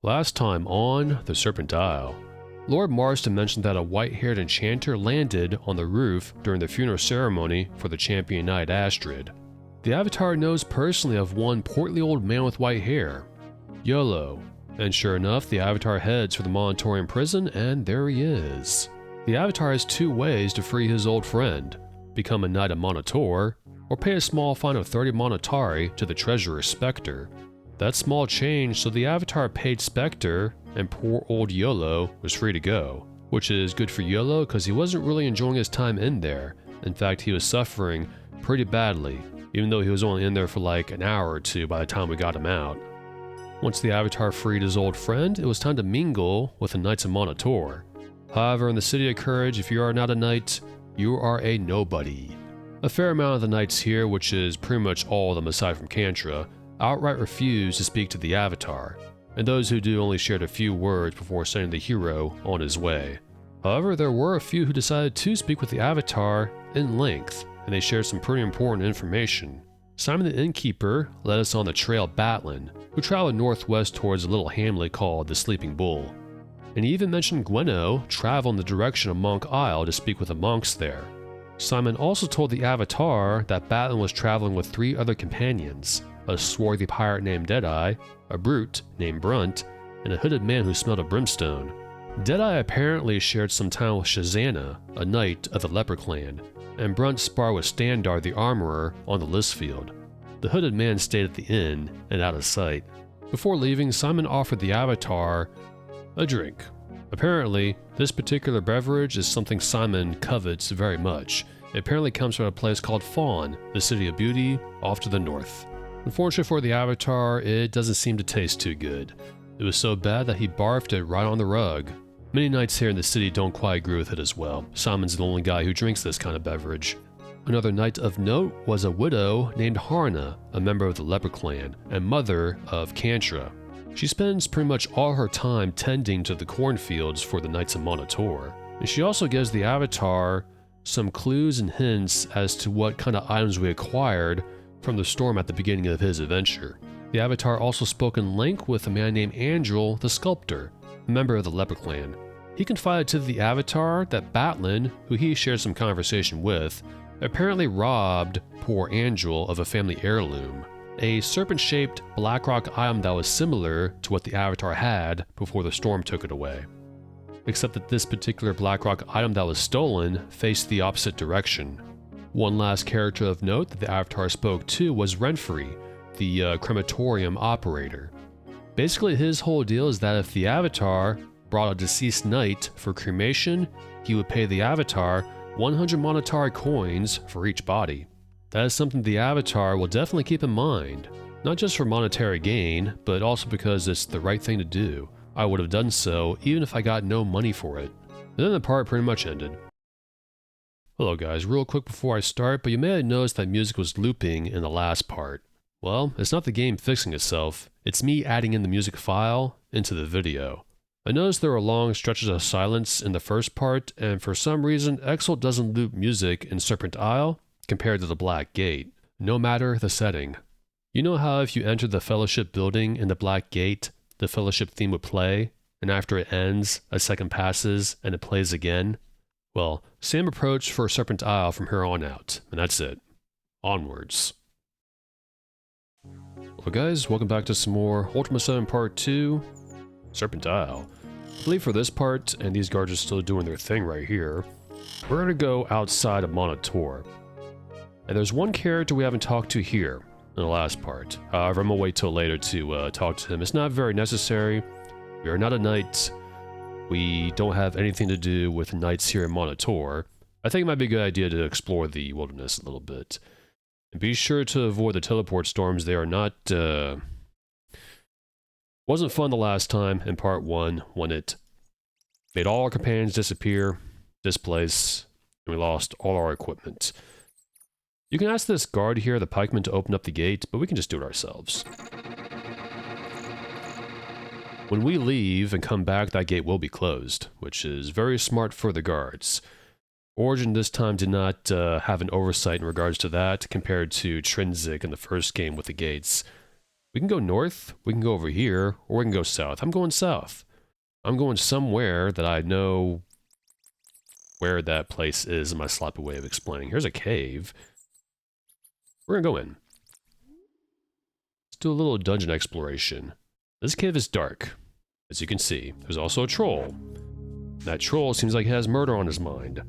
Last time on the Serpent Isle, Lord Marston mentioned that a white-haired enchanter landed on the roof during the funeral ceremony for the champion knight Astrid. The Avatar knows personally of one portly old man with white hair, Yolo, and sure enough, the Avatar heads for the Monatorium prison, and there he is. The Avatar has two ways to free his old friend: become a knight of Monator, or pay a small fine of 30 Monatari to the treasurer Spectre. That small change, so the Avatar paid Spectre, and poor old Yolo was free to go. Which is good for Yolo because he wasn't really enjoying his time in there. In fact, he was suffering pretty badly, even though he was only in there for like an hour or two by the time we got him out. Once the Avatar freed his old friend, it was time to mingle with the Knights of Monator. However, in the City of Courage, if you are not a knight, you are a nobody. A fair amount of the knights here, which is pretty much all of them aside from Kantra, outright refuse to speak to the Avatar, and those who do only shared a few words before sending the hero on his way. However, there were a few who decided to speak with the Avatar in length, and they shared some pretty important information. Simon the Innkeeper led us on the trail Batlin, who traveled northwest towards a little hamlet called the Sleeping Bull. And he even mentioned Gwenno traveled in the direction of Monk Isle to speak with the monks there. Simon also told the Avatar that Batlin was traveling with 3 other companions: a swarthy pirate named Deadeye, a brute named Brunt, and a hooded man who smelled of brimstone. Deadeye apparently shared some time with Shazana, a knight of the Leper Clan, and Brunt sparred with Standar the armorer on the list field. The hooded man stayed at the inn and out of sight. Before leaving, Simon offered the Avatar a drink. Apparently, this particular beverage is something Simon covets very much. It apparently comes from a place called Fawn, the City of Beauty, off to the north. Unfortunately for the Avatar, it doesn't seem to taste too good. It was so bad that he barfed it right on the rug. Many knights here in the city don't quite agree with it as well. Simon's the only guy who drinks this kind of beverage. Another knight of note was a widow named Harna, a member of the Leper Clan, and mother of Kantra. She spends pretty much all her time tending to the cornfields for the Knights of Monator, and she also gives the Avatar some clues and hints as to what kind of items we acquired from the storm at the beginning of his adventure. The Avatar also spoke in length with a man named Angel the Sculptor, a member of the Leper Clan. He confided to the Avatar that Batlin, who he shared some conversation with, apparently robbed poor Angel of a family heirloom, a serpent-shaped black rock item that was similar to what the Avatar had before the storm took it away. Except that this particular black rock item that was stolen faced the opposite direction. One last character of note that the Avatar spoke to was Renfrey, the crematorium operator. Basically, his whole deal is that if the Avatar brought a deceased knight for cremation, he would pay the Avatar 100 Monatari coins for each body. That is something the Avatar will definitely keep in mind, not just for monetary gain, but also because it's the right thing to do. I would have done so even if I got no money for it. And then the part pretty much ended. Hello guys, real quick before I start, but you may have noticed that music was looping in the last part. Well, it's not the game fixing itself, it's me adding in the music file into the video. I noticed there were long stretches of silence in the first part, and for some reason Exalt doesn't loop music in Serpent Isle compared to the Black Gate, no matter the setting. You know how if you enter the Fellowship building in the Black Gate, the Fellowship theme would play, and after it ends, a second passes and it plays again? Well, same approach for Serpent Isle from here on out, and that's it. Onwards. Well guys, welcome back to some more Ultima VII Part 2, Serpent Isle. I believe for this part, and these guards are still doing their thing right here, we're going to go outside of Monator. And there's one character we haven't talked to here in the last part. However, I'm going to wait till later to talk to him. It's not very necessary. We are not a knight. We don't have anything to do with knights here in Monator. I think it might be a good idea to explore the wilderness a little bit. And be sure to avoid the teleport storms. They are not... Wasn't fun the last time in part 1 when it made all our companions disappear, displace, and we lost all our equipment. You can ask this guard here, the pikeman, to open up the gate, but we can just do it ourselves. When we leave and come back, that gate will be closed, which is very smart for the guards. Origin this time did not have an oversight in regards to that, compared to Trinsic in the first game with the gates. We can go north, we can go over here, or we can go south. I'm going south. I'm going somewhere that I know where that place is in my sloppy way of explaining. Here's a cave. We're gonna go in. Let's do a little dungeon exploration. This cave is dark, as you can see. There's also a troll. That troll seems like he has murder on his mind.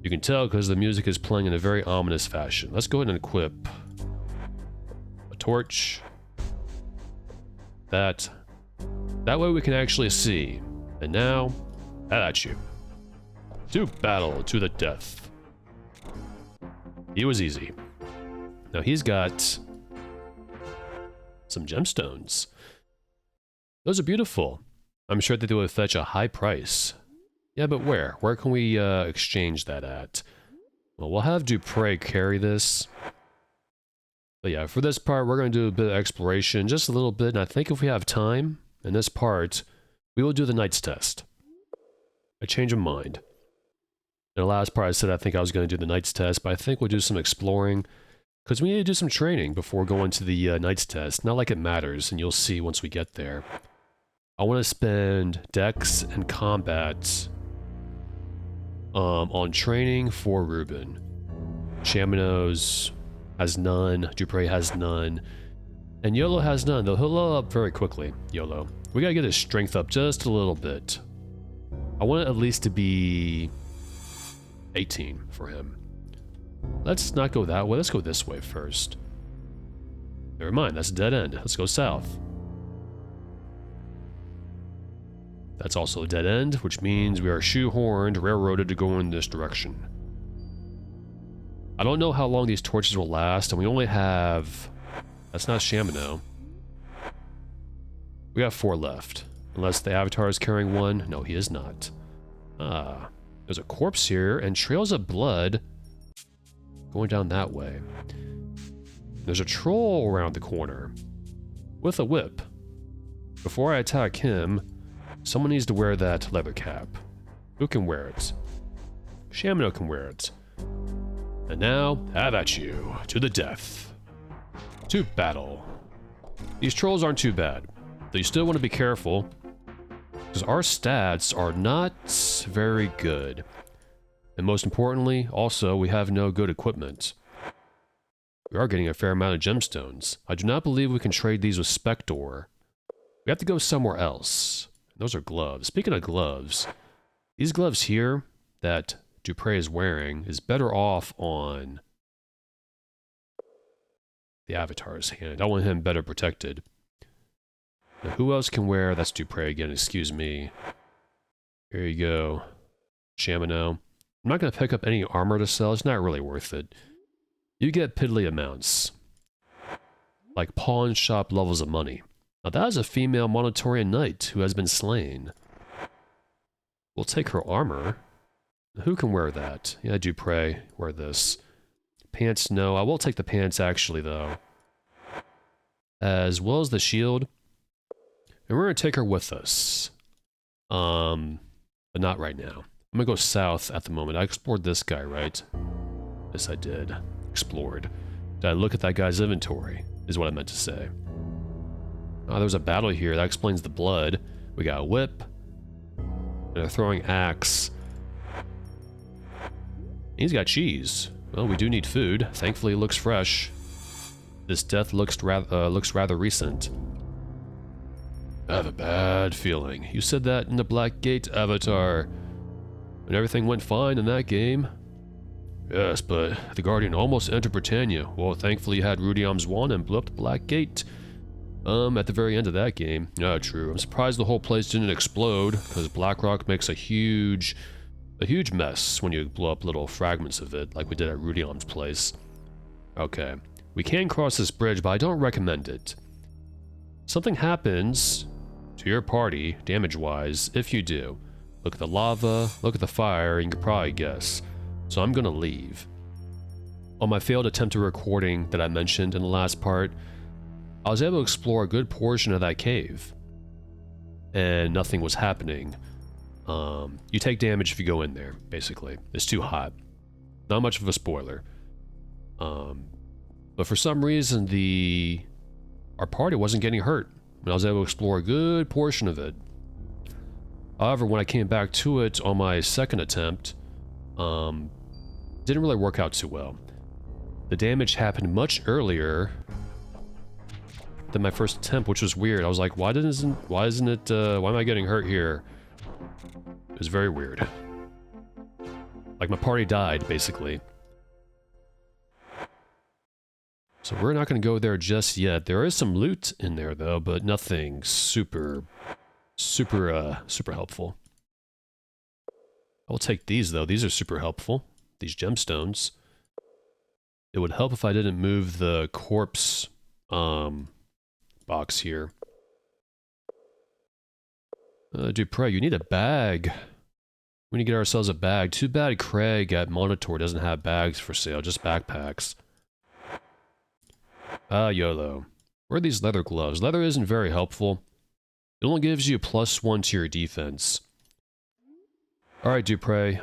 You can tell because the music is playing in a very ominous fashion. Let's go ahead and equip a torch. That way we can actually see. And now, at you. To battle to the death. He was easy. Now he's got some gemstones. Those are beautiful. I'm sure that they would fetch a high price. Yeah, but where? Where can we exchange that at? Well, we'll have Dupre carry this. But yeah, for this part, we're going to do a bit of exploration, just a little bit, and I think if we have time, in this part, we will do the Knight's Test. A change of mind. In the last part, I said I think I was going to do the Knight's Test, but I think we'll do some exploring, because we need to do some training before going to the Knight's Test. Not like it matters, and you'll see once we get there. I want to spend Dex and Combat on training for Ruben. Chamino's has none, Dupre has none, and YOLO has none, though he'll level up very quickly, YOLO. We gotta get his strength up just a little bit. I want it at least to be 18 for him. Let's not go that way, let's go this way first. Never mind, that's a dead end. Let's go south. That's also a dead end, which means we are shoehorned, railroaded to go in this direction. I don't know how long these torches will last, and we only have... That's not Chamino. We got 4 left. Unless the Avatar is carrying one. No, he is not. Ah, there's a corpse here, and trails of blood going down that way. There's a troll around the corner with a whip. Before I attack him, someone needs to wear that leather cap. Who can wear it? Chamino can wear it. And now, have at you, to the death. To battle. These trolls aren't too bad, though you still want to be careful, because our stats are not very good. And most importantly, also, we have no good equipment. We are getting a fair amount of gemstones. I do not believe we can trade these with Spector. We have to go somewhere else. Those are gloves. Speaking of gloves, these gloves here that Dupre is wearing is better off on the Avatar's hand. I want him better protected. Now, who else can wear? That's Dupre again, excuse me. Here you go. Chamino. I'm not going to pick up any armor to sell. It's not really worth it. You get piddly amounts. Like pawn shop levels of money. Now that is a female Monitorian knight who has been slain. We'll take her armor. Who can wear that? Yeah, Dupre, wear this. Pants, no. I will take the pants actually, though. As well as the shield. And we're going to take her with us. But not right now. I'm going to go south at the moment. I explored this guy, right? Yes, I did. Explored. Did I look at that guy's inventory? Is what I meant to say. Oh, there's a battle here. That explains the blood. We got a whip. And a throwing axe. He's got cheese. Well, we do need food. Thankfully, it looks fresh. This death looks rather recent. I have a bad feeling. You said that in the Black Gate, Avatar. And everything went fine in that game. Yes, but the Guardian almost entered Britannia. Well, thankfully you had Rudiam's wand and blew up the Black Gate. At the very end of that game. Yeah, true. I'm surprised the whole place didn't explode, because Blackrock makes a huge mess when you blow up little fragments of it, like we did at Rudiam's place. Okay. We can cross this bridge, but I don't recommend it. Something happens to your party, damage-wise, if you do. Look at the lava, look at the fire, and you can probably guess. So I'm gonna leave. On my failed attempt at recording that I mentioned in the last part, I was able to explore a good portion of that cave. And nothing was happening. You take damage if you go in there, basically. It's too hot. Not much of a spoiler. But for some reason, the our party wasn't getting hurt, and I was able to explore a good portion of it. However, when I came back to it on my second attempt, didn't really work out too well. The damage happened much earlier than my first attempt, which was weird. I was like, why am I getting hurt here? It was very weird. Like, my party died, basically. So we're not going to go there just yet. There is some loot in there, though, but nothing super helpful. I'll take these, though. These are super helpful. These gemstones. It would help if I didn't move the corpse, box here. Dupre, you need a bag. We need to get ourselves a bag. Too bad Craig at Monitor doesn't have bags for sale, just backpacks. YOLO. Where are these leather gloves? Leather isn't very helpful. It only gives you +1 to your defense. Alright, Dupre,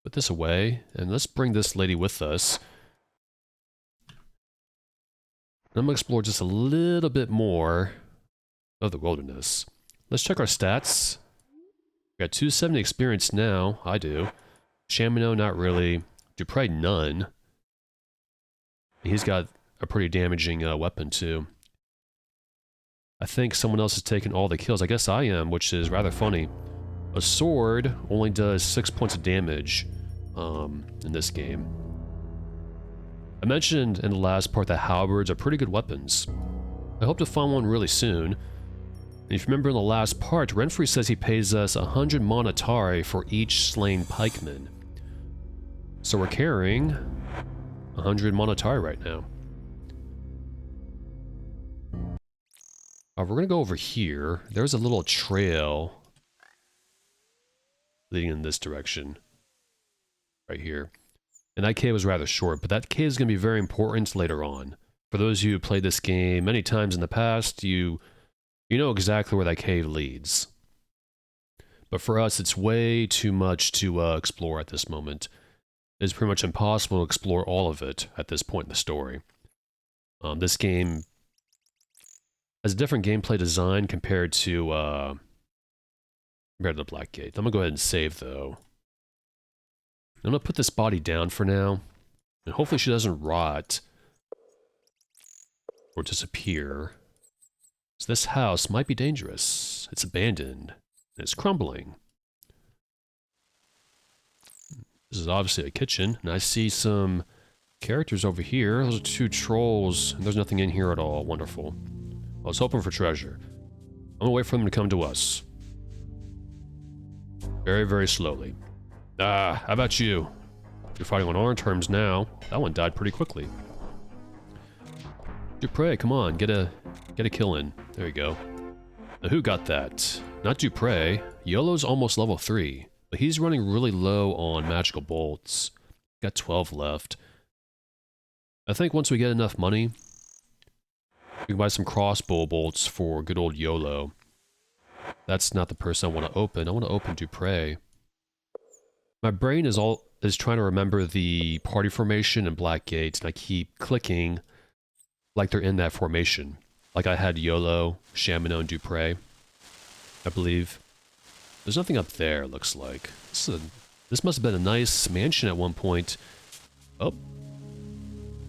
put this away, and let's bring this lady with us. And I'm going to explore just a little bit more of the wilderness. Let's check our stats. We got 270 experience now. I do. Shamino, not really. Dupre, none. He's got a pretty damaging weapon, too. I think someone else has taken all the kills. I guess I am, which is rather funny. A sword only does 6 points of damage in this game. I mentioned in the last part that halberds are pretty good weapons. I hope to find one really soon. And if you remember in the last part, Renfrey says he pays us 100 monetari for each slain pikeman. So we're carrying 100 monetari right now. We're going to go over here. There's a little trail leading in this direction. Right here. And that cave was rather short, but that cave is going to be very important later on. For those of you who played this game many times in the past, you know exactly where that cave leads. But for us, it's way too much to explore at this moment. It's pretty much impossible to explore all of it at this point in the story. This game has a different gameplay design compared to the Black Gate. I'm going to go ahead and save, though. I'm going to put this body down for now. And hopefully she doesn't rot. Or disappear. So this house might be dangerous. It's abandoned. And it's crumbling. This is obviously a kitchen. And I see some characters over here. Those are 2 trolls. And there's nothing in here at all. Wonderful. I was hoping for treasure. I'm going to wait for them to come to us. Very, very slowly. How about you? You're fighting on our terms now. That one died pretty quickly. Dupre, come on, get a kill in. There you go. Now who got that? Not Dupre. YOLO's almost level 3, but he's running really low on magical bolts. Got 12 left. I think once we get enough money, we can buy some crossbow bolts for good old YOLO. That's not the person I want to open. I want to open Dupre. My brain is trying to remember the party formation in Black Gate, and I keep clicking like they're in that formation. Like I had YOLO, Shamino, and Dupre, I believe. There's nothing up there, it looks like. This must have been a nice mansion at one point. Oh.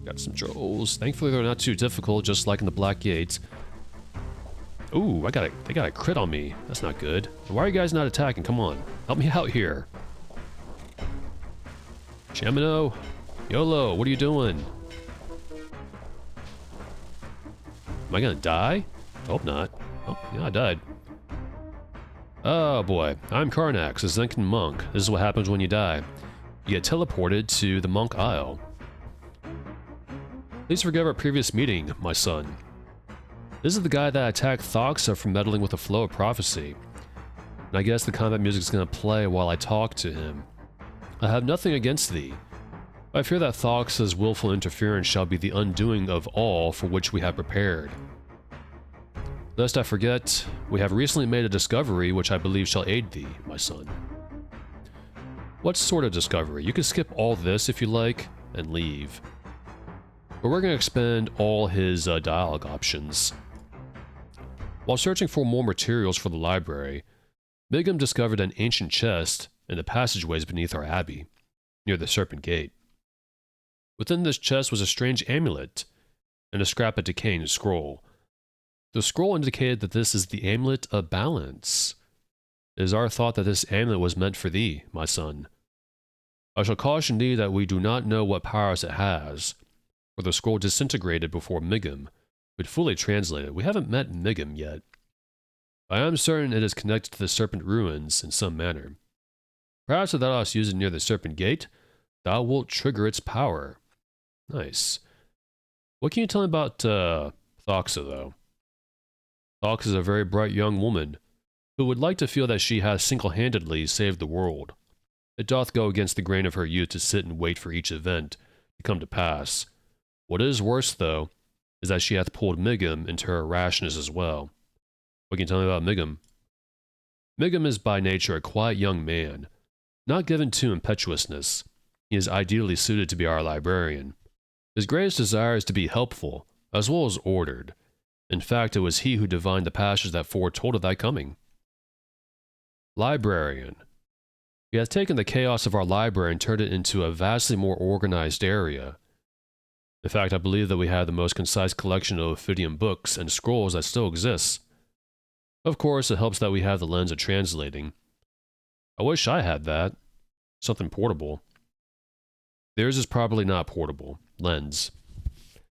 Got some trolls. Thankfully they're not too difficult, just like in the Black Gate. Ooh, they got a crit on me. That's not good. Why are you guys not attacking? Come on. Help me out here. Shamino, YOLO, what are you doing? Am I gonna die? I hope not. Oh, yeah, I died. Oh boy, I'm Karnax, a Zenkin monk. This is what happens when you die. You get teleported to the Monk Isle. Please forgive our previous meeting, my son. This is the guy that attacked Thoxa for meddling with the flow of prophecy. And I guess the combat music is going to play while I talk to him. I have nothing against thee. I fear that Thoxa's willful interference shall be the undoing of all for which we have prepared. Lest I forget, we have recently made a discovery which I believe shall aid thee, my son. What sort of discovery? You can skip all this if you like, and leave. but we're going to expend all his dialogue options. While searching for more materials for the library, Migum discovered an ancient chest in the passageways beneath our abbey, near the Serpent Gate. Within this chest was a strange amulet and a scrap of decaying scroll. The scroll indicated that this is the amulet of balance. It is our thought that this amulet was meant for thee, my son. I shall caution thee that we do not know what powers it has, for the scroll disintegrated before Migum could fully translate it. We haven't met Migum yet. I am certain it is connected to the Serpent ruins in some manner. Perhaps if thou dost use it near the Serpent Gate, thou wilt trigger its power. Nice. What can you tell me about Thoxa, though? Thoxa is a very bright young woman who would like to feel that she has single-handedly saved the world. It doth go against the grain of her youth to sit and wait for each event to come to pass. What is worse, though, is that she hath pulled Migum into her rashness as well. What can you tell me about Migum? Migum is by nature a quiet young man, not given to impetuousness. He is ideally suited to be our librarian. His greatest desire is to be helpful, as well as ordered. In fact, it was he who divined the passage that foretold of thy coming. Librarian. He hath taken the chaos of our library and turned it into a vastly more organized area. In fact, I believe that we have the most concise collection of Ophidian books and scrolls that still exists. Of course, it helps that we have the lens of translating. I wish I had that. Something portable. Theirs is probably not portable. Lens.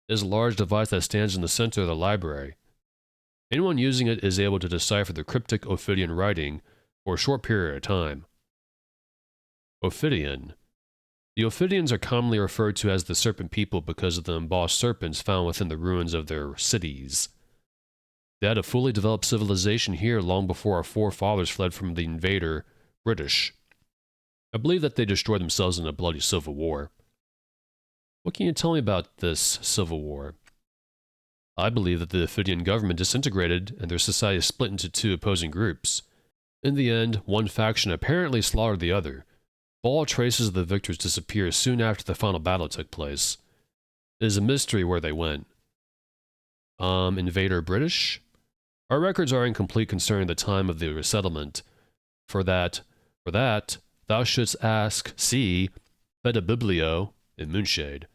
It is a large device that stands in the center of the library. Anyone using it is able to decipher the cryptic Ophidian writing for a short period of time. Ophidian. The Ophidians are commonly referred to as the Serpent people because of the embossed serpents found within the ruins of their cities. They had a fully developed civilization here long before our forefathers fled from the invader, British. I believe that they destroyed themselves in a bloody civil war. What can you tell me about this civil war? I believe that the Ophidian government disintegrated and their society split into two opposing groups. In the end, one faction apparently slaughtered the other. All traces of the victors disappeared soon after the final battle took place. It is a mystery where they went. Invader British? Our records are incomplete concerning the time of the resettlement. For that, thou shouldst ask, see, Beta Biblio in Moonshade.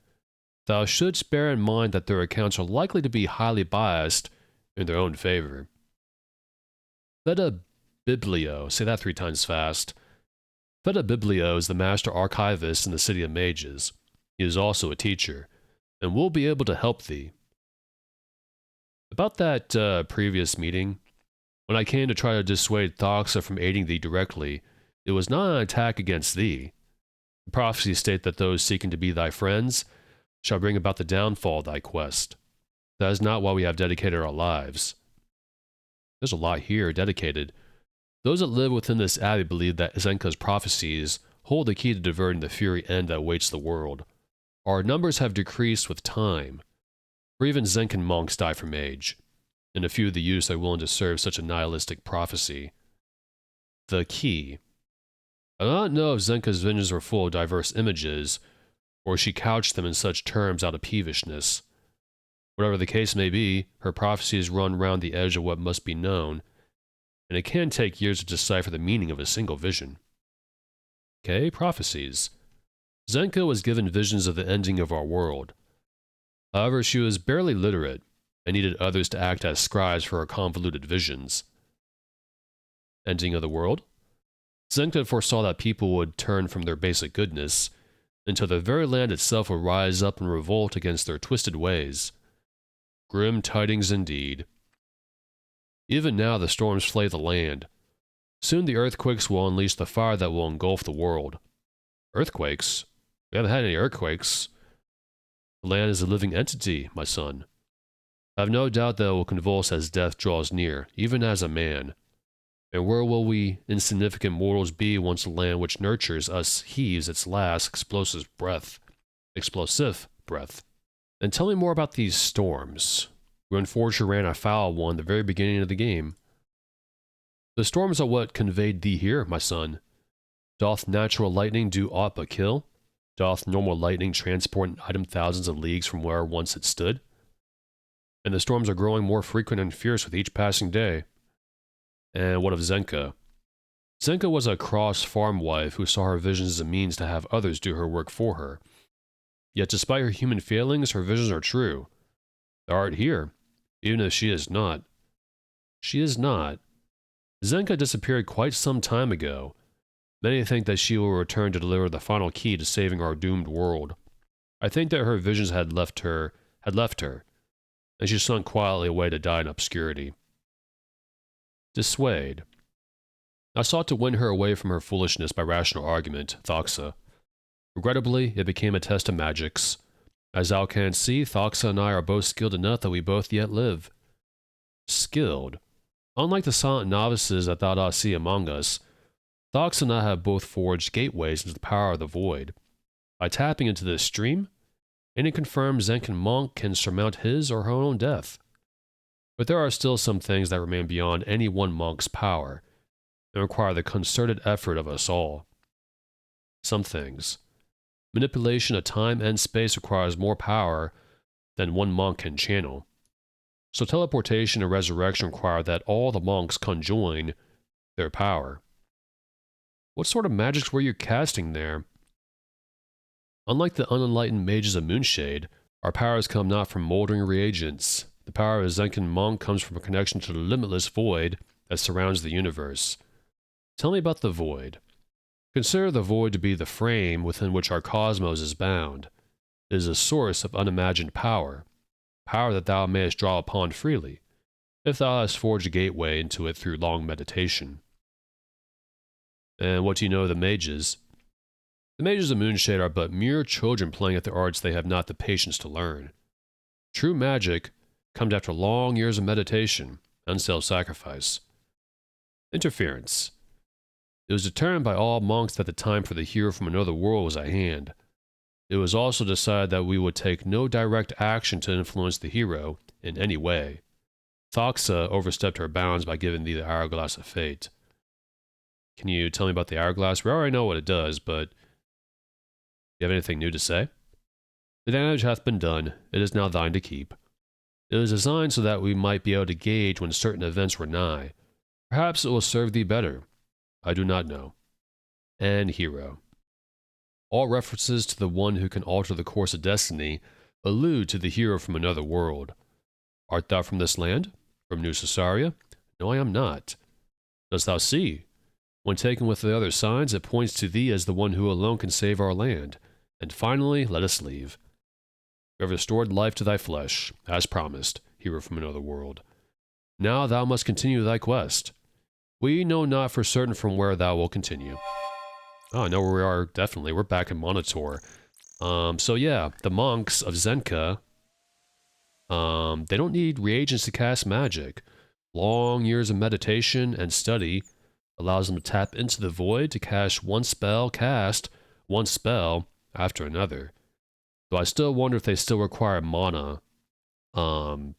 Thou shouldst bear in mind that their accounts are likely to be highly biased in their own favor. Beta Biblio, say that 3 times fast. Beta Biblio is the master archivist in the City of Mages. He is also a teacher, and will be able to help thee. About that previous meeting, when I came to try to dissuade Thoxa from aiding thee directly, it was not an attack against thee. The prophecies state that those seeking to be thy friends shall bring about the downfall of thy quest. That is not why we have dedicated our lives. There's a lot here dedicated. Those that live within this abbey believe that Zenka's prophecies hold the key to diverting the fury end that awaits the world. Our numbers have decreased with time, for even Zenkan monks die from age, and a few of the youths are willing to serve such a nihilistic prophecy. The key. I do not know if Zenka's visions were full of diverse images, or she couched them in such terms out of peevishness. Whatever the case may be, her prophecies run round the edge of what must be known, and it can take years to decipher the meaning of a single vision. Okay, prophecies. Zenka was given visions of the ending of our world. However, she was barely literate, and needed others to act as scribes for her convoluted visions. Ending of the world? Zenka foresaw that people would turn from their basic goodness, until the very land itself would rise up and revolt against their twisted ways. Grim tidings indeed. Even now the storms flay the land. Soon the earthquakes will unleash the fire that will engulf the world. Earthquakes? We haven't had any earthquakes. The land is a living entity, my son. I have no doubt that it will convulse as death draws near, even as a man. And where will we insignificant mortals be once the land which nurtures us heaves its last explosive breath? And tell me more about these storms. We unfortunately ran afoul of one at the very beginning of the game. The storms are what conveyed thee here, my son. Doth natural lightning do aught but kill? Doth normal lightning transport an item thousands of leagues from where once it stood? And the storms are growing more frequent and fierce with each passing day. And what of Zenka? Zenka was a cross farm wife who saw her visions as a means to have others do her work for her. Yet despite her human failings, her visions are true. Thou art here, even if she is not. She is not. Zenka disappeared quite some time ago. Many think that she will return to deliver the final key to saving our doomed world. I think that her visions had left her, and she slunk quietly away to die in obscurity. Dissuade. I sought to win her away from her foolishness by rational argument, Thoxa. Regrettably, it became a test of magics. As thou canst see, Thoxa and I are both skilled enough that we both yet live. Skilled? Unlike the silent novices that thou dost see among us, Thoxa and I have both forged gateways into the power of the void. By tapping into this stream, any confirmed Zenkan monk can surmount his or her own death. But there are still some things that remain beyond any one monk's power, and require the concerted effort of us all. Some things. Manipulation of time and space requires more power than one monk can channel. So teleportation and resurrection require that all the monks conjoin their power. What sort of magics were you casting there? Unlike the unenlightened mages of Moonshade, our powers come not from moldering reagents. The power of a Zenkan monk comes from a connection to the limitless void that surrounds the universe. Tell me about the void. Consider the void to be the frame within which our cosmos is bound. It is a source of unimagined power, power that thou mayest draw upon freely, if thou hast forged a gateway into it through long meditation. And what do you know of the mages? The mages of Moonshade are but mere children playing at the arts they have not the patience to learn. True magic comes after long years of meditation and self-sacrifice. Interference. It was determined by all monks that the time for the hero from another world was at hand. It was also decided that we would take no direct action to influence the hero in any way. Thoxa overstepped her bounds by giving thee the Hourglass of Fate. Can you tell me about the Hourglass? We already know what it does, but do you have anything new to say? The damage hath been done. It is now thine to keep. It was designed so that we might be able to gauge when certain events were nigh. Perhaps it will serve thee better. I do not know. And hero. All references to the one who can alter the course of destiny allude to the hero from another world. Art thou from this land? From New Caesarea? No, I am not. Dost thou see? When taken with the other signs, it points to thee as the one who alone can save our land. And finally, let us leave. We have restored life to thy flesh, as promised, hero from another world. Now thou must continue thy quest. We know not for certain from where thou wilt continue. Oh, I know where we are, definitely. We're back in Monitor. So yeah, the monks of Zenka, they don't need reagents to cast magic. Long years of meditation and study allows them to tap into the void to cast one spell after another. Though I still wonder if they still require mana to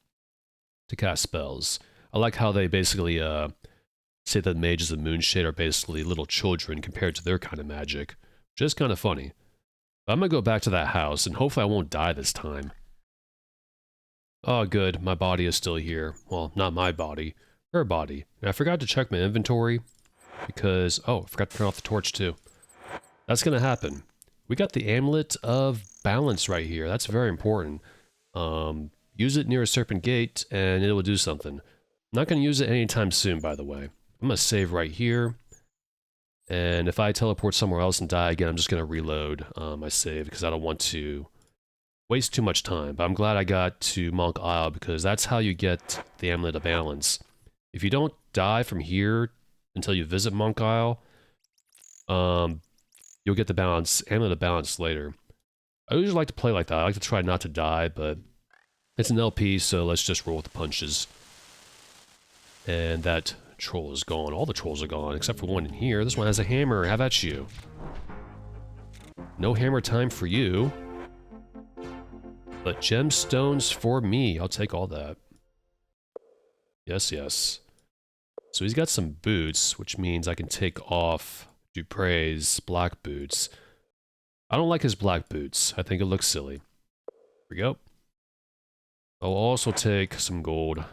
cast spells. I like how they basically say that mages of Moonshade are basically little children compared to their kind of magic, which is kind of funny. But I'm going to go back to that house, and hopefully I won't die this time. Oh, good. My body is still here. Well, not my body. Her body. And I forgot to check my inventory, because... oh, I forgot to turn off the torch, too. That's going to happen. We got the Amulet of Balance right here. That's very important. Use it near a Serpent Gate, and it will do something. I'm not going to use it anytime soon, by the way. I'm going to save right here. And if I teleport somewhere else and die again, I'm just going to reload my save, because I don't want to waste too much time. But I'm glad I got to Monk Isle, because that's how you get the Amulet of Balance. If you don't die from here until you visit Monk Isle, you'll get the Amulet of Balance later. I usually like to play like that. I like to try not to die, but it's an LP, so let's just roll with the punches. And that troll is gone. All the trolls are gone, except for one in here. This one has a hammer. How about you? No hammer time for you. But gemstones for me. I'll take all that. Yes, yes. So he's got some boots, which means I can take off Dupre's black boots. I don't like his black boots. I think it looks silly. Here we go. I'll also take some gold.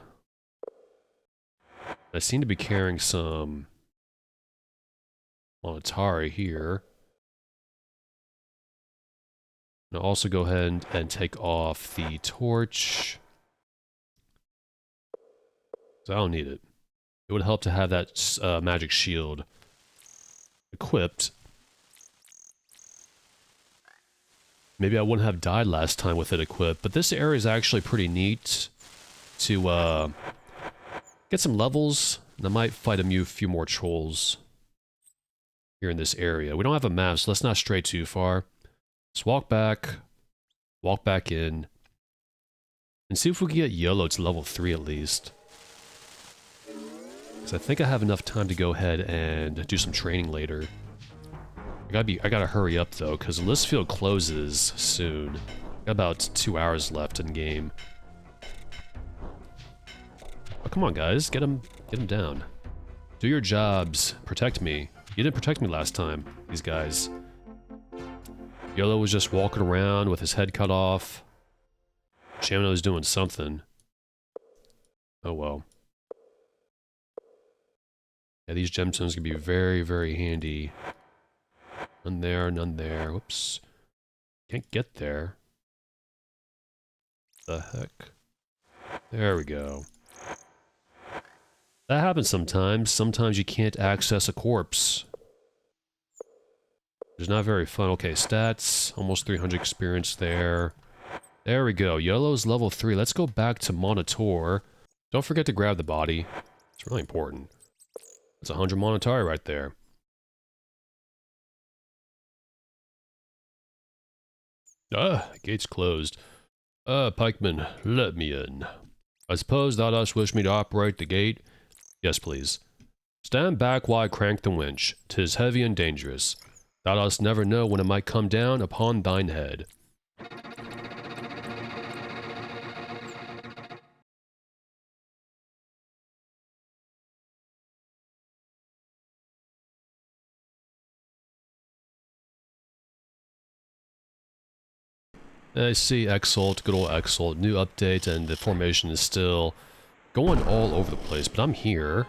I seem to be carrying some monetary here. And I'll also go ahead and take off the torch. I don't need it. It would help to have that magic shield equipped. Maybe I wouldn't have died last time with it equipped, but this area is actually pretty neat to get some levels, and I might fight a few more trolls here in this area. We don't have a map, so let's not stray too far. Let's walk back in, and see if we can get YOLO to level 3 at least. Because I think I have enough time to go ahead and do some training later. I gotta hurry up though, because the list field closes soon. Got about 2 hours left in game. Oh, come on guys, get him down. Do your jobs, protect me. You didn't protect me last time, these guys. YOLO was just walking around with his head cut off. Shamino was doing something. Oh well. Yeah, these gemstones can be very, very handy. None there, none there. Whoops. Can't get there. The heck? There we go. That happens sometimes. Sometimes you can't access a corpse. It's not very fun. Okay, stats. Almost 300 experience there. There we go. YOLO's level 3. Let's go back to Monitor. Don't forget to grab the body. It's really important. That's 100 monetary right there. Gate's closed. Pikeman, let me in. I suppose thou dost wish me to operate the gate? Yes, please. Stand back while I crank the winch. 'Tis heavy and dangerous. Thou dost never know when it might come down upon thine head. I see Exalt, good old Exalt, new update, and the formation is still going all over the place, but I'm here.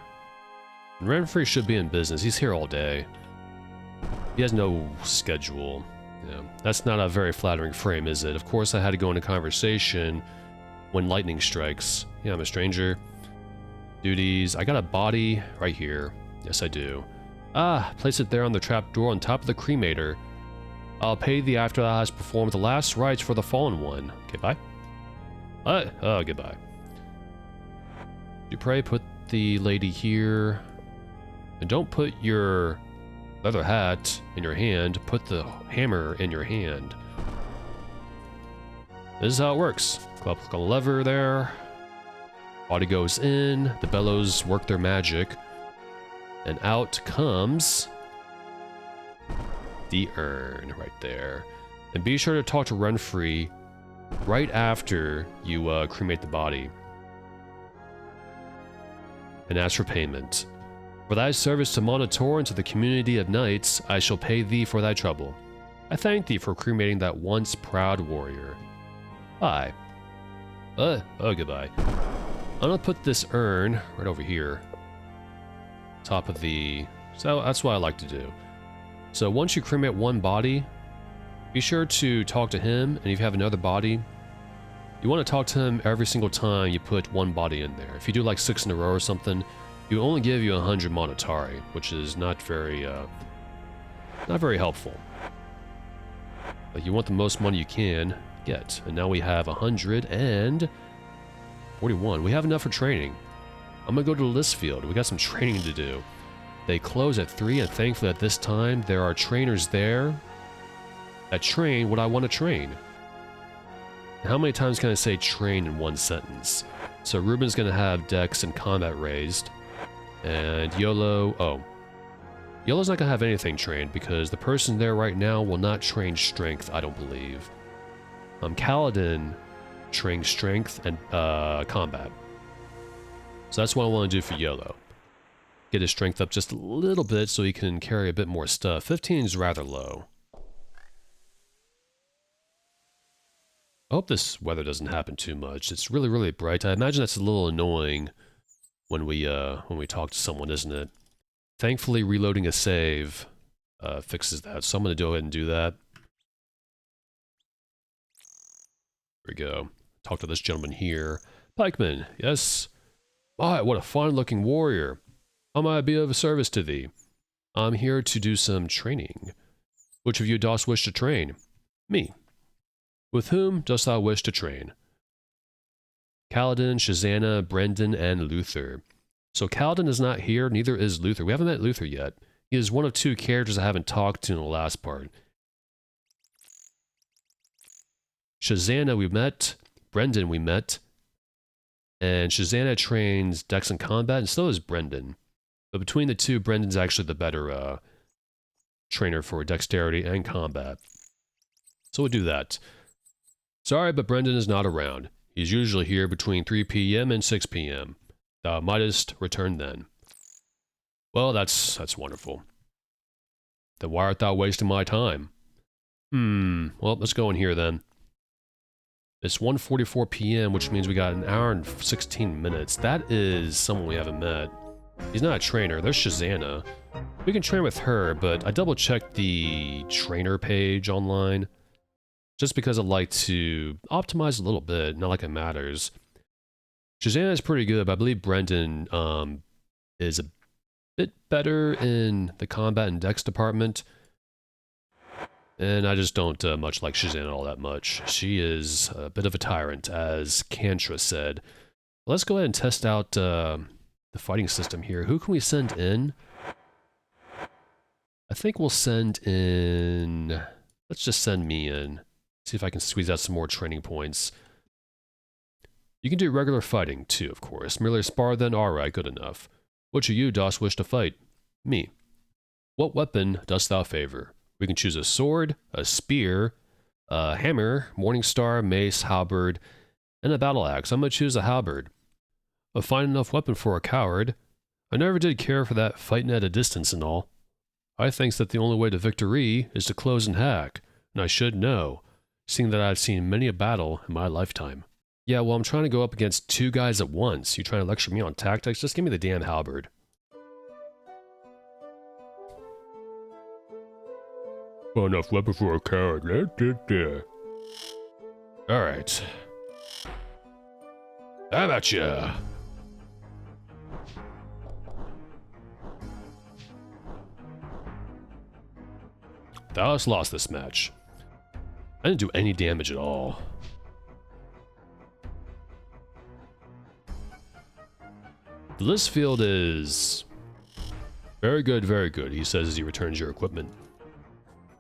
And Renfrey should be in business, he's here all day. He has no schedule. Yeah, that's not a very flattering frame, is it? Of course I had to go into conversation when lightning strikes. Yeah, I'm a stranger. Duties, I got a body right here. Yes, I do. Ah, place it there on the trapdoor on top of the cremator. I'll pay thee after thou hast performed the last rites for the fallen one. Okay, bye. Oh, goodbye. You pray put the lady here. And don't put your leather hat in your hand. Put the hammer in your hand. This is how it works. Click on the lever there. Body goes in. The bellows work their magic. And out comes the urn right there. And be sure to talk to Renfrey right after you cremate the body. And ask for payment. For thy service to Monitor and to the community of knights, I shall pay thee for thy trouble. I thank thee for cremating that once proud warrior. Bye. Goodbye. I'm gonna put this urn right over here. Top of the... So that's what I like to do. So once you cremate one body, be sure to talk to him, and if you have another body, you want to talk to him every single time you put one body in there. If you do like 6 in a row or something, he will only give you 100 monetary, which is not very helpful. Like you want the most money you can get, and now we have 141. We have enough for training. I'm gonna go to the list field. We got some training to do. They close at 3, and thankfully at this time there are trainers there that train what I want to train. How many times can I say train in one sentence? So Ruben's gonna have Dex and Combat raised. And YOLO... YOLO's not gonna have anything trained because the person there right now will not train strength, I don't believe. Kaladin trains strength and combat. So that's what I want to do for YOLO. Get his strength up just a little bit so he can carry a bit more stuff. 15 is rather low. I hope this weather doesn't happen too much. It's really, really bright. I imagine that's a little annoying when we talk to someone, isn't it? Thankfully, reloading a save fixes that, so I'm going to go ahead and do that. There we go. Talk to this gentleman here. Pikeman, yes? My, what a fine-looking warrior. How may I be of service to thee? I'm here to do some training. Which of you dost wish to train? Me. With whom dost thou wish to train? Kaladin, Shazana, Brendan, and Luther. So Kaladin is not here, neither is Luther. We haven't met Luther yet. He is one of two characters I haven't talked to in the last part. Shazana we met, Brendan we met, and Shazana trains Dex and Combat, and so is Brendan. But between the two, Brendan's actually the better trainer for Dexterity and Combat. So we'll do that. Sorry, but Brendan is not around. He's usually here between 3 p.m. and 6 p.m. Thou mightest return then. Well, that's wonderful. Then why art thou wasting my time? Well, let's go in here then. It's 1:44 p.m., which means we got an hour and 16 minutes. That is someone we haven't met. He's not a trainer. There's Shazana. We can train with her, but I double-checked the trainer page online just because I like to optimize a little bit, not like it matters. Shazana is pretty good, but I believe Brendan is a bit better in the combat and dex department. And I just don't much like Shazana all that much. She is a bit of a tyrant, as Kantra said. Let's go ahead and test out the fighting system here. Who can we send in? I think we'll send in... Let's just send me in. See if I can squeeze out some more training points. You can do regular fighting, too, of course. Merely spar then? Alright, good enough. Which of you dost wish to fight? Me. What weapon dost thou favor? We can choose a sword, a spear, a hammer, morningstar, mace, halberd, and a battle axe. I'm going to choose a halberd. A fine enough weapon for a coward. I never did care for that fighting at a distance and all. I thinks that the only way to victory is to close and hack, and I should know, seeing that I've seen many a battle in my lifetime. Yeah, well, I'm trying to go up against two guys at once. You trying to lecture me on tactics? Just give me the damn halberd. Well, enough weapon for a coward. Alright. How about ya? Thou hast lost this match. I didn't do any damage at all. The list field is very good, he says as he returns your equipment.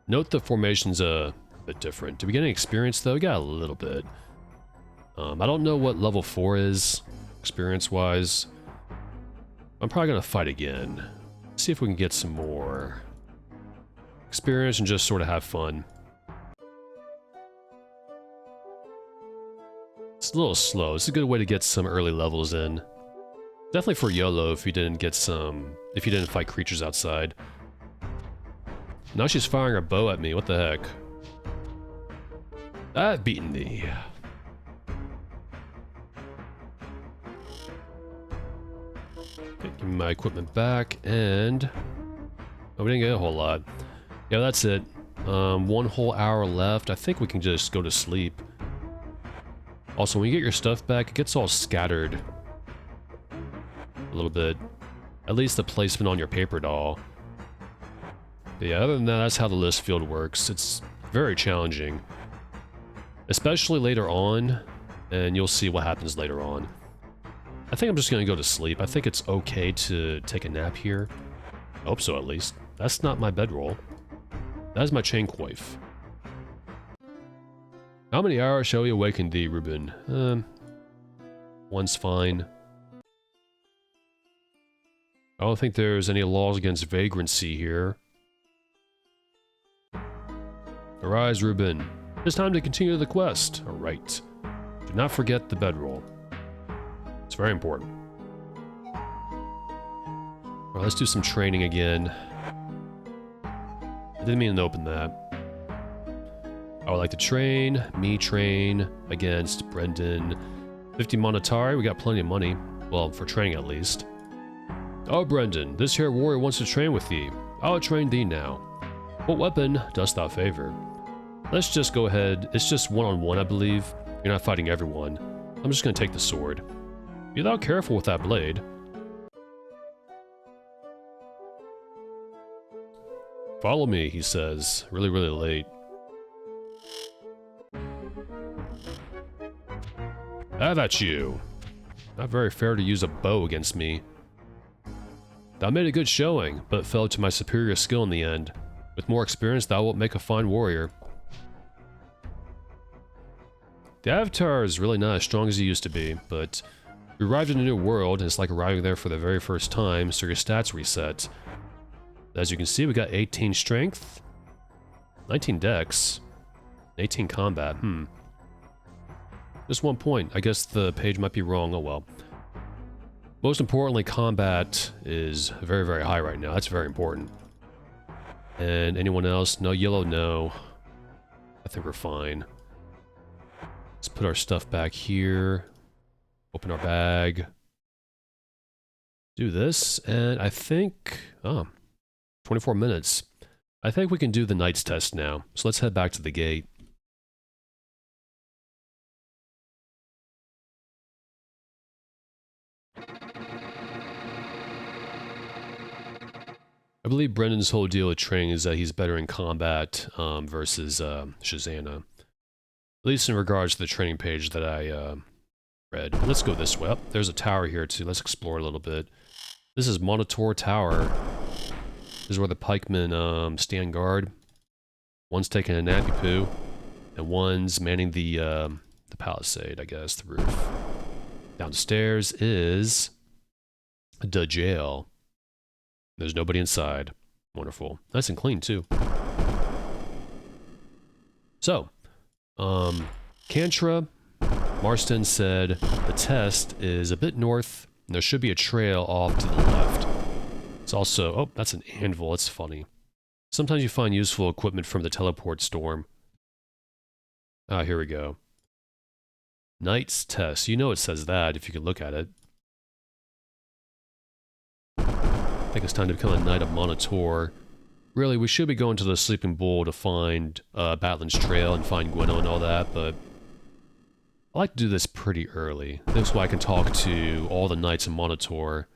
Note the formation's a bit different. Did we get any experience though? We got a little bit. I don't know what level 4 is, experience-wise. I'm probably gonna fight again. See if we can get some more experience and just sort of have fun. It's a little slow. It's a good way to get some early levels in. Definitely for YOLO if you didn't fight creatures outside. Now she's firing her bow at me, what the heck? I've beaten thee. Okay, give me my equipment back, and... Oh, we didn't get a whole lot. Yeah, that's it. 1 whole hour left. I think we can just go to sleep. Also, when you get your stuff back, it gets all scattered. A little bit. At least the placement on your paper doll. But yeah, other than that, that's how the list field works. It's very challenging. Especially later on, and you'll see what happens later on. I think I'm just gonna go to sleep. I think it's okay to take a nap here. I hope so, at least. That's not my bedroll. That is my chain coif. How many hours shall we awaken thee, Reuben? One's fine. I don't think there's any laws against vagrancy here. Arise, Reuben. It's time to continue the quest. Alright. Do not forget the bedroll. It's very important. Alright, let's do some training again. I didn't mean to open that. I would like to train. Me train against Brendan. 50 monetary. We got plenty of money. Well, for training at least. Oh, Brendan, this here warrior wants to train with thee. I will train thee now. What weapon dost thou favor? Let's just go ahead. It's just one-on-one, I believe. You're not fighting everyone. I'm just going to take the sword. Be thou careful with that blade. Follow me, he says. Really, really late. Have at you. Not very fair to use a bow against me. Thou made a good showing, but fell to my superior skill in the end. With more experience, thou wilt make a fine warrior. The Avatar is really not as strong as he used to be, but we arrived in a new world, and it's like arriving there for the very first time, so your stats reset. As you can see, we got 18 strength, 19 dex, 18 combat. Just 1 point. I guess the page might be wrong. Oh well. Most importantly, combat is very, very high right now. That's very important. And anyone else? No yellow, no. I think we're fine. Let's put our stuff back here. Open our bag. Do this, and I think... Oh, 24 minutes. I think we can do the Knight's test now. So let's head back to the gate. I believe Brendan's whole deal with training is that he's better in combat versus Shazana. At least in regards to the training page that I read. Let's go this way. Oh, there's a tower here too. Let's explore a little bit. This is Monitor Tower. This is where the pikemen stand guard. One's taking a nappy poo, and one's manning the palisade, I guess, the roof. Downstairs is the jail. There's nobody inside. Wonderful. Nice and clean, too. So, Kantra, Marston said the test is a bit north, and there should be a trail off to the left. It's also... Oh, that's an anvil. It's funny. Sometimes you find useful equipment from the teleport storm. Ah, here we go. Knight's test. You know it says that if you can look at it. I think it's time to become a Knight of Monitor. Really, we should be going to the Sleeping Bull to find Batlin's Trail and find Gweno and all that, but I like to do this pretty early. This way I can talk to all the Knights of Monitor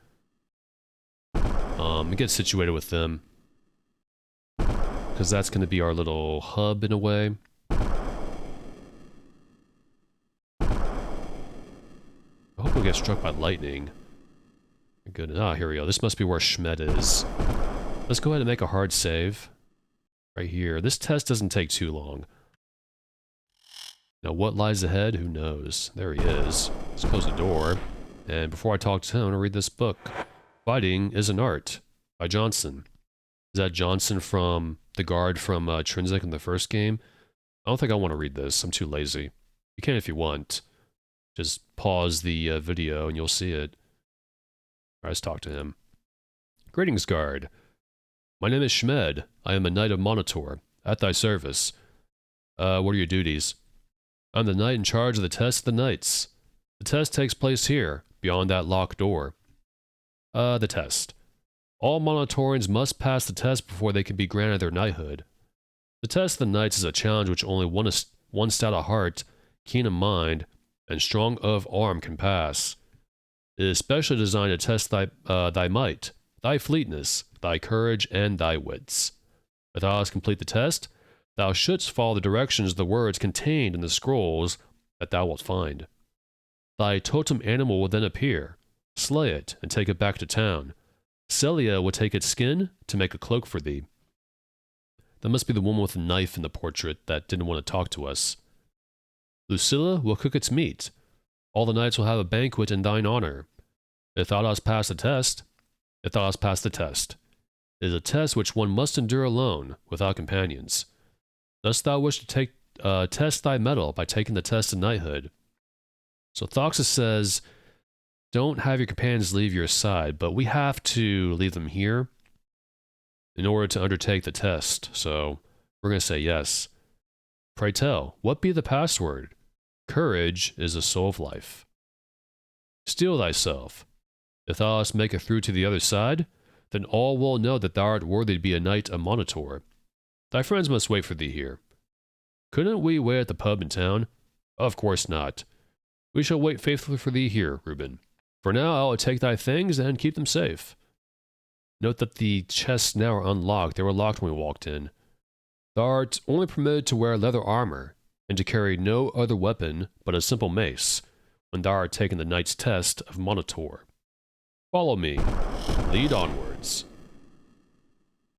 and get situated with them. Because that's going to be our little hub in a way. I hope we'll get struck by lightning. Good. Ah, here we go. This must be where Schmed is. Let's go ahead and make a hard save. Right here. This test doesn't take too long. Now, what lies ahead? Who knows? There he is. Let's close the door. And before I talk to him, I'm going to read this book. Fighting is an Art by Johnson. Is that Johnson from the guard from Trinsic in the first game? I don't think I want to read this. I'm too lazy. You can if you want. Just pause the video and you'll see it. Alright, let's talk to him. Greetings, guard. My name is Schmed. I am a Knight of Monitor. At thy service. What are your duties? I'm the knight in charge of the test of the knights. The test takes place here, beyond that locked door. The test. All Monitorians must pass the test before they can be granted their knighthood. The test of the knights is a challenge which only one stout of heart, keen of mind, and strong of arm can pass. It is specially designed to test thy might, thy fleetness, thy courage, and thy wits. If thou hast complete the test, thou shouldst follow the directions of the words contained in the scrolls that thou wilt find. Thy totem animal will then appear. Slay it, and take it back to town. Celia will take its skin to make a cloak for thee. That must be the woman with the knife in the portrait that didn't want to talk to us. Lucilla will cook its meat. All the knights will have a banquet in thine honor. If thou dost pass the test, if thou dost pass the test. It is a test which one must endure alone, without companions. Dost thou wish to test thy mettle by taking the test of knighthood? So Thoxis says, don't have your companions leave your side, but we have to leave them here in order to undertake the test, so we're going to say yes. Pray tell, what be the password? Courage is the soul of life. Steel thyself. If thou hast make it through to the other side, then all will know that thou art worthy to be a knight of Monitor. Thy friends must wait for thee here. Couldn't we wait at the pub in town? Of course not. We shall wait faithfully for thee here, Reuben. For now I will take thy things and keep them safe. Note that the chests now are unlocked. They were locked when we walked in. Thou art only permitted to wear leather armor, and to carry no other weapon but a simple mace, when thou art taking the knight's test of Monitor. Follow me. Lead onwards.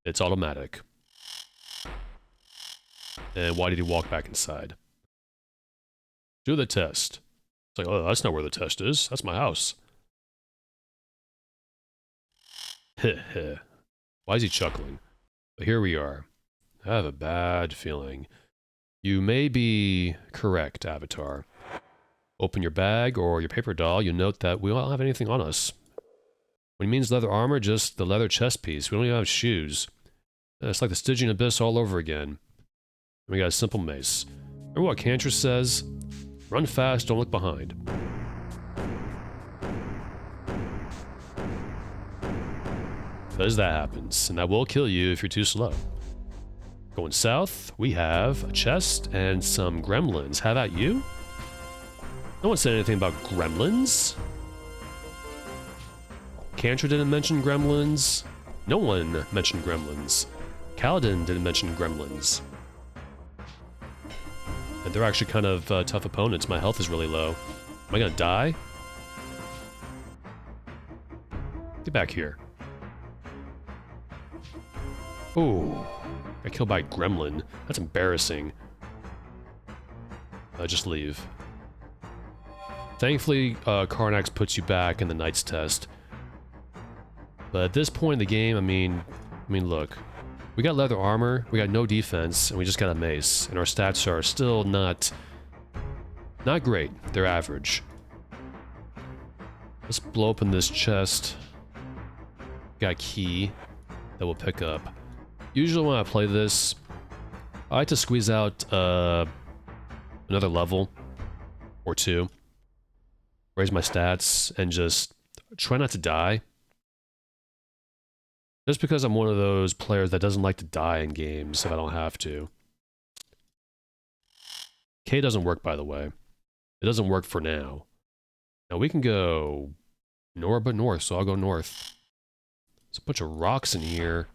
It's automatic. And why did he walk back inside? Do the test. It's like, oh, that's not where the test is. That's my house. Heh heh. Why is he chuckling? But here we are. I have a bad feeling. You may be correct, Avatar. Open your bag or your paper doll, you'll note that we don't have anything on us. When he means leather armor, just the leather chest piece. We don't even have shoes. It's like the Stygian Abyss all over again. And we got a simple mace. Remember what Cantress says? Run fast, don't look behind. Because that happens, and that will kill you if you're too slow. Going south, we have a chest and some gremlins. How about you? No one said anything about gremlins. Cantor didn't mention gremlins. No one mentioned gremlins. Kaladin didn't mention gremlins. And they're actually kind of tough opponents. My health is really low. Am I gonna die? Get back here. Ooh. Got killed by a gremlin. That's embarrassing. Just leave. Thankfully, Karnax puts you back in the Knight's test. But at this point in the game, I mean, look. We got leather armor, we got no defense, and we just got a mace. And our stats are still not great. They're average. Let's blow open this chest. Got a key that we'll pick up. Usually when I play this, I like to squeeze out another level or two, raise my stats, and just try not to die. Just because I'm one of those players that doesn't like to die in games if I don't have to. K doesn't work, by the way. It doesn't work for now. Now we can go north, so I'll go north. There's a bunch of rocks in here.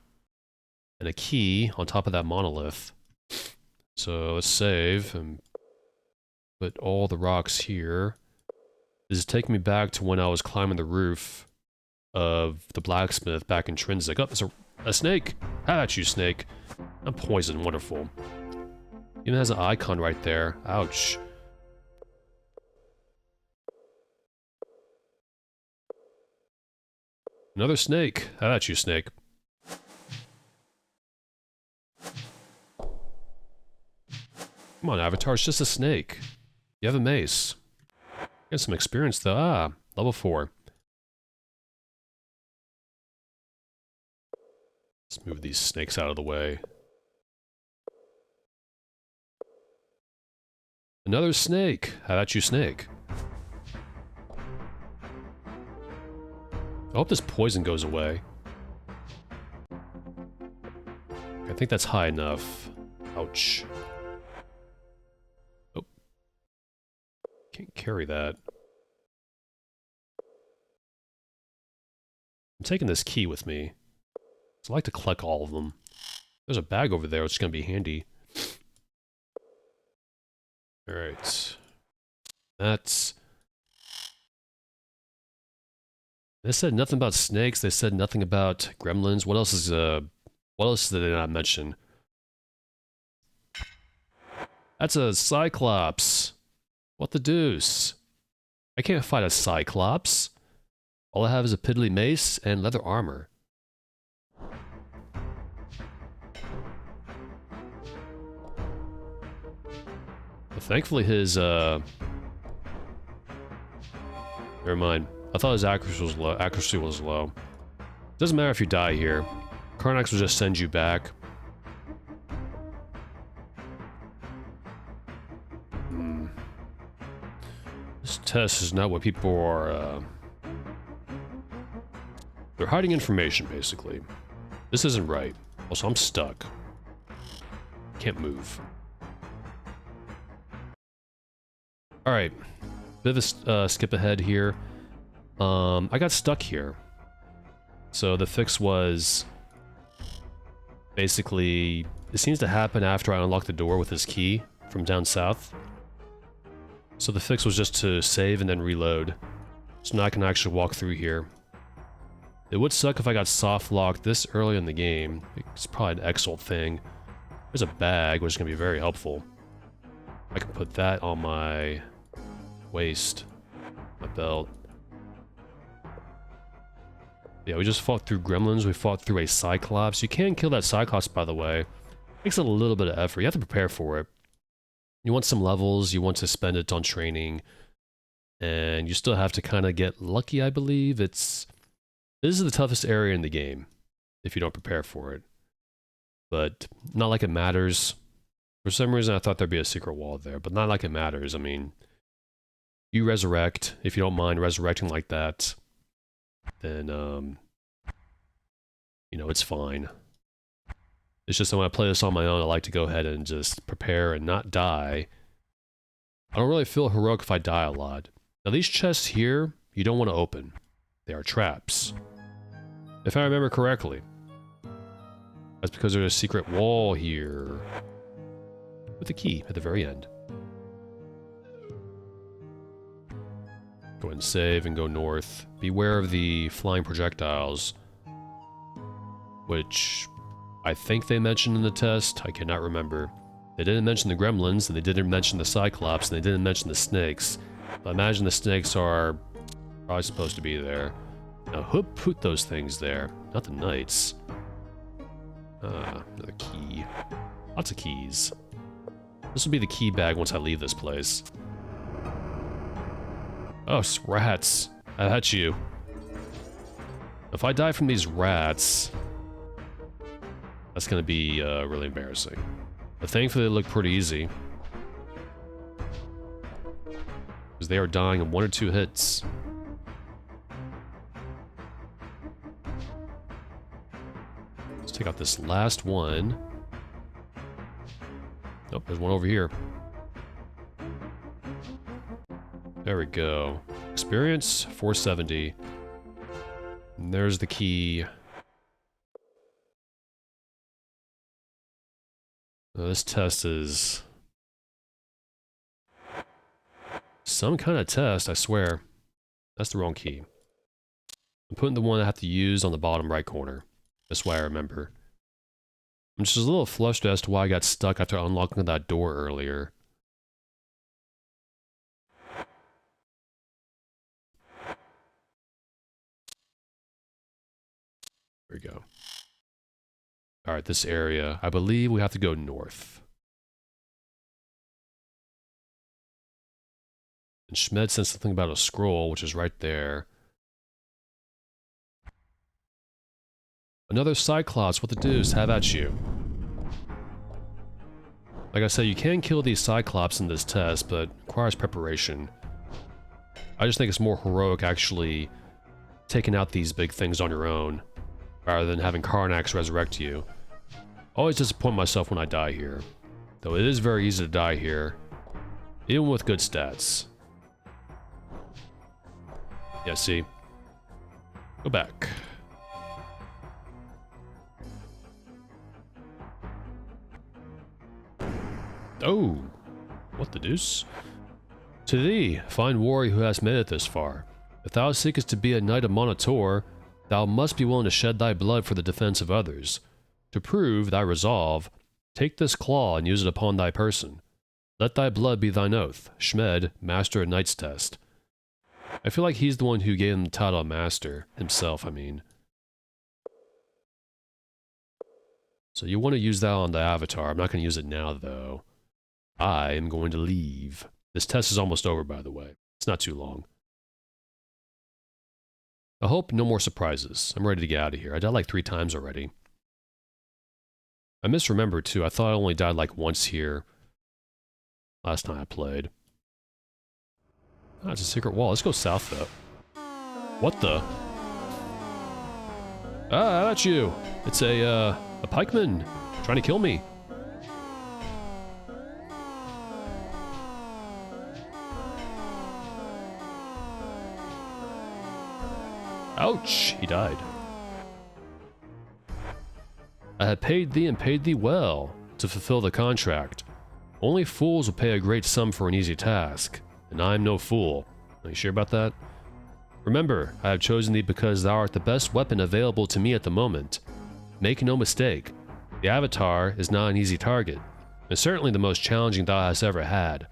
And a key on top of that monolith. So let's save and put all the rocks here. This is taking me back to when I was climbing the roof of the blacksmith back in Trinsic. Oh, there's a snake! How about you, snake? I'm poisoned, wonderful. Even has an icon right there. Ouch. Another snake. How about you, snake? Come on, Avatar, it's just a snake. You have a mace. Get some experience, though. Ah, level 4. Let's move these snakes out of the way. Another snake! How about you, snake? I hope this poison goes away. I think that's high enough. Ouch. Oh. Can't carry that. I'm taking this key with me. So I like to collect all of them. There's a bag over there, which is going to be handy. Alright. That's... They said nothing about snakes, they said nothing about gremlins. What else did they not mention? That's a cyclops. What the deuce? I can't fight a cyclops. All I have is a piddly mace and leather armor. But thankfully his, never mind. I thought his accuracy was low. Doesn't matter if you die here. Karnax will just send you back. test is not what people are, they're hiding information, basically. This isn't right. Also, I'm stuck. Can't move. Alright. Bit of a skip ahead here. I got stuck here. So the fix was... basically, it seems to happen after I unlock the door with this key from down south. So the fix was just to save and then reload. So now I can actually walk through here. It would suck if I got soft locked this early in the game. It's probably an excellent thing. There's a bag, which is going to be very helpful. I can put that on my waist, my belt. Yeah, we just fought through gremlins. We fought through a cyclops. You can kill that cyclops, by the way. Takes a little bit of effort. You have to prepare for it. You want some levels. You want to spend it on training. And you still have to kind of get lucky, I believe. This is the toughest area in the game if you don't prepare for it. But not like it matters. For some reason, I thought there'd be a secret wall there, but not like it matters. I mean, you resurrect. If you don't mind resurrecting like that, then, you know, it's fine. It's just that when I play this on my own, I like to go ahead and just prepare and not die. I don't really feel heroic if I die a lot. Now, these chests here, you don't want to open. They are traps. If I remember correctly. That's because there's a secret wall here. With a key at the very end. Go ahead and save and go north. Beware of the flying projectiles. Which I think they mentioned in the test. I cannot remember. They didn't mention the gremlins, and they didn't mention the cyclops, and they didn't mention the snakes. But I imagine the snakes are probably supposed to be there. Now, who put those things there? Not the knights. Another key. Lots of keys. This will be the key bag once I leave this place. Oh, rats. I hate you. If I die from these rats, that's gonna be really embarrassing. But thankfully they look pretty easy. Because they are dying in 1 or 2 hits. Let's take out this last one. Nope, there's one over here. There we go. Experience, 470. And there's the key. Now, this test is some kind of test, I swear. That's the wrong key. I'm putting the one I have to use on the bottom right corner. That's why I remember. I'm just a little flustered as to why I got stuck after unlocking that door earlier. There we go. Alright, this area. I believe we have to go north. And Schmed said something about a scroll, which is right there. Another Cyclops, what the deuce, have at you. Like I said, you can kill these Cyclops in this test, but it requires preparation. I just think it's more heroic actually taking out these big things on your own, rather than having Karnax resurrect you. Always disappoint myself when I die here. Though it is very easy to die here, even with good stats. Yeah, see? Go back. Oh, what the deuce? To thee, fine warrior who hast made it this far. If thou seekest to be a knight of Monitor, thou must be willing to shed thy blood for the defense of others. To prove thy resolve, take this claw and use it upon thy person. Let thy blood be thine oath. Schmed, Master of Knight's Test. I feel like he's the one who gave him the title of Master, himself, I mean. So you want to use that on the avatar. I'm not going to use it now, though. I am going to leave. This test is almost over, by the way. It's not too long. I hope no more surprises. I'm ready to get out of here. I died like 3 times already. I misremembered, too. I thought I only died like once here. Last time I played. Ah, it's a secret wall. Let's go south, though. What the? Ah, how about you? It's a pikeman trying to kill me. Ouch! He died. I have paid thee and paid thee well to fulfill the contract. Only fools will pay a great sum for an easy task, and I am no fool. Are you sure about that? Remember, I have chosen thee because thou art the best weapon available to me at the moment. Make no mistake, the Avatar is not an easy target, and certainly the most challenging thou hast ever had.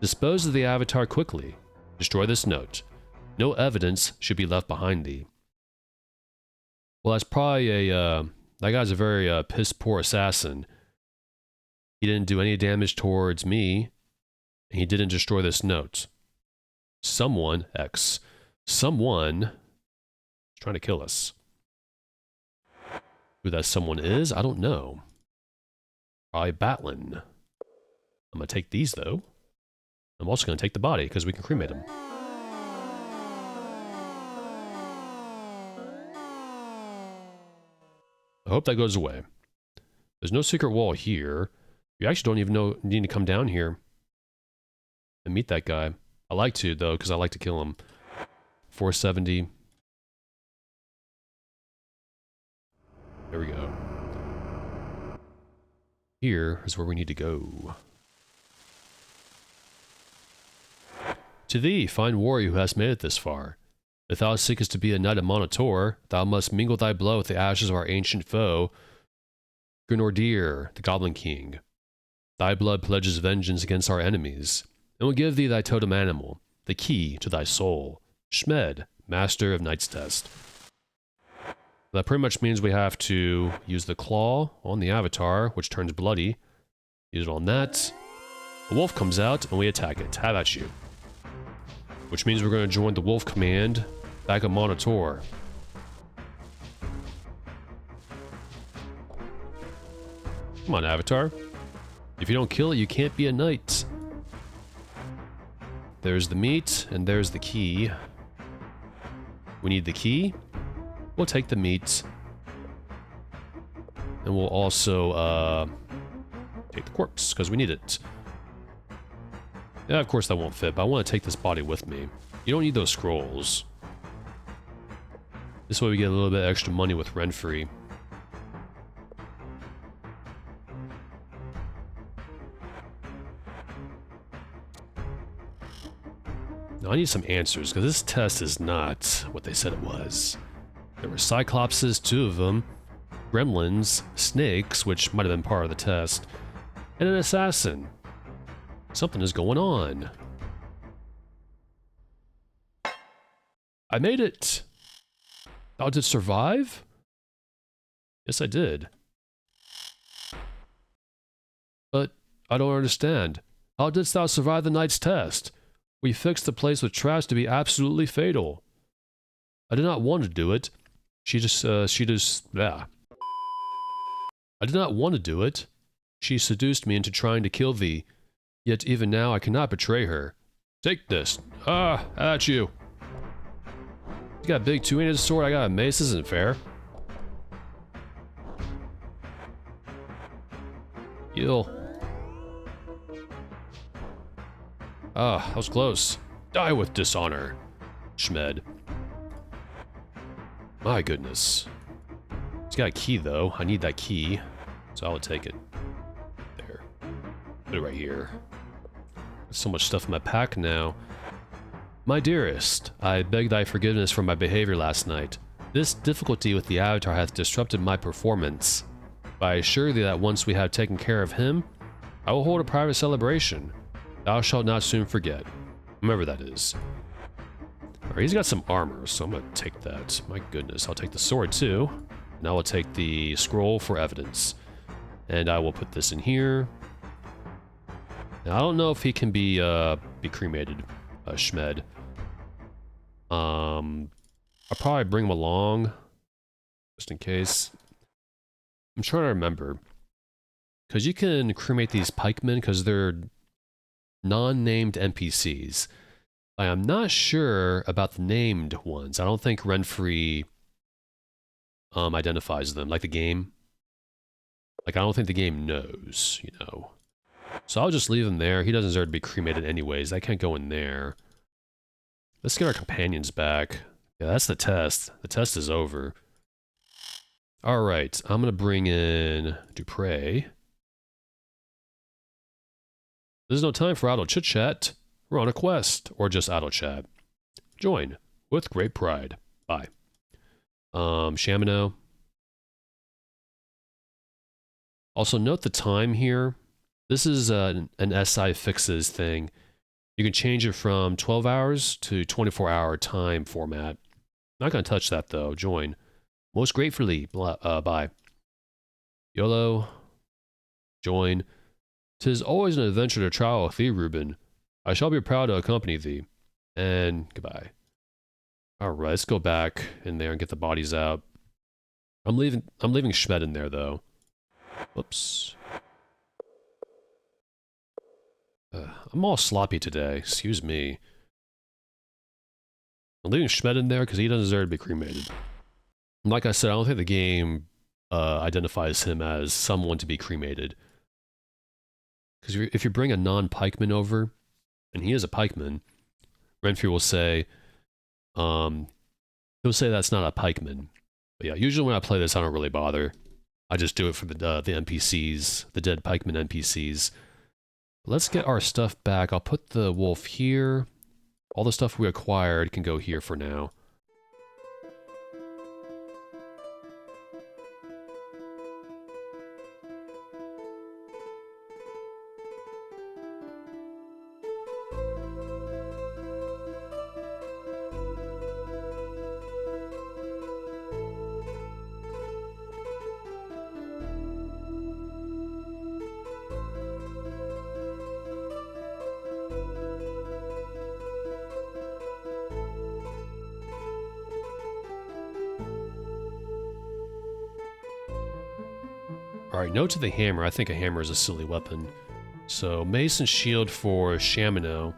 Dispose of the Avatar quickly. Destroy this note. No evidence should be left behind thee. Well, that's probably a, that guy's a very piss-poor assassin. He didn't do any damage towards me, and he didn't destroy this note. Someone is trying to kill us. Who that someone is, I don't know. Probably Batlin. I'm gonna take these, though. I'm also gonna take the body, because we can cremate him. I hope that goes away. There's no secret wall here. You actually don't even need to come down here and meet that guy. I like to, though, because I like to kill him. 470. There we go. Here is where we need to go. To thee, fine warrior who hast made it this far. If thou seekest to be a knight of Monitor, thou must mingle thy blood with the ashes of our ancient foe, Grenadier, the Goblin King. Thy blood pledges vengeance against our enemies, and will give thee thy totem animal, the key to thy soul, Shmed, Master of Knight's Test. That pretty much means we have to use the claw on the Avatar, which turns bloody. Use it on that. The wolf comes out, and we attack it. How about you? Which means we're going to join the wolf command back at Monitor. Come on, Avatar. If you don't kill it, you can't be a knight. There's the meat, and there's the key. We need the key. We'll take the meat. And we'll also, take the corpse, because we need it. Yeah, of course that won't fit, but I want to take this body with me. You don't need those scrolls. This way we get a little bit extra money with rent-free. Now I need some answers, because this test is not what they said it was. There were Cyclopses, 2 of them, gremlins, snakes, which might have been part of the test, and an assassin. Something is going on. I made it! Oh, did survive? Yes, I did. But I don't understand. How didst thou survive the knight's test? We fixed the place with traps to be absolutely fatal. I did not want to do it. Yeah. I did not want to do it. She seduced me into trying to kill thee. Yet even now I cannot betray her. Take this. Ah, at you. You got a big two-handed sword, I got a mace, this isn't fair. Heal. Ah, that was close. Die with dishonor, Shmed. My goodness. He's got a key, though. I need that key, so I'll take it. There. Put it right here. There's so much stuff in my pack now. My dearest, I beg thy forgiveness for my behavior last night. This difficulty with the Avatar hath disrupted my performance. But I assure thee that once we have taken care of him, I will hold a private celebration. Thou shalt not soon forget. Whomever that is. Alright, he's got some armor, so I'm gonna take that. My goodness, I'll take the sword too. And I will take the scroll for evidence. And I will put this in here. Now, I don't know if he can be cremated, Shmed. I'll probably bring him along, just in case. I'm trying to remember. Because you can cremate these pikemen, because they're non-named NPCs. I am not sure about the named ones. I don't think Renfrey identifies them, like the game. Like, I don't think the game knows, you know. So I'll just leave him there. He doesn't deserve to be cremated anyways. I can't go in there. Let's get our companions back. Yeah, that's the test. The test is over. Alright, I'm gonna bring in Dupre. There's no time for idle chit-chat. We're on a quest, or just idle chat. Join, with great pride. Bye. Shamino. Also note the time here. This is an SI fixes thing. You can change it from 12 hours to 24-hour time format. Not gonna touch that though. Join. Most gratefully, bye. YOLO. Join. 'Tis always an adventure to travel with thee, Reuben. I shall be proud to accompany thee. And goodbye. Alright, let's go back in there and get the bodies out. I'm leaving Schmed in there though. Whoops. I'm all sloppy today, excuse me. I'm leaving Schmed in there because he doesn't deserve to be cremated. Like I said, I don't think the game identifies him as someone to be cremated. Because if you bring a non-pikeman over, and he is a pikeman, Renfrew will say, he'll say that's not a pikeman. But yeah, usually when I play this, I don't really bother. I just do it for the NPCs, the dead pikeman NPCs. Let's get our stuff back. I'll put the wolf here. All the stuff we acquired can go here for now. Alright, note to the hammer. I think a hammer is a silly weapon. So, mace and shield for Shamino,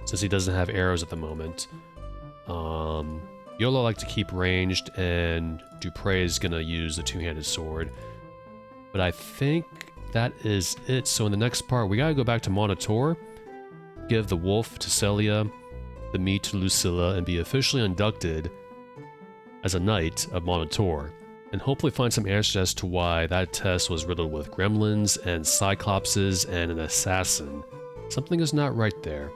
since he doesn't have arrows at the moment. Yolo like to keep ranged, and Dupre is gonna use the two-handed sword. But I think that is it. So in the next part, we gotta go back to Monitor, give the wolf to Celia, the meat to Lucilla, and be officially inducted as a knight of Monitor. And hopefully find some answers as to why that test was riddled with gremlins and cyclopses and an assassin. Something is not right there.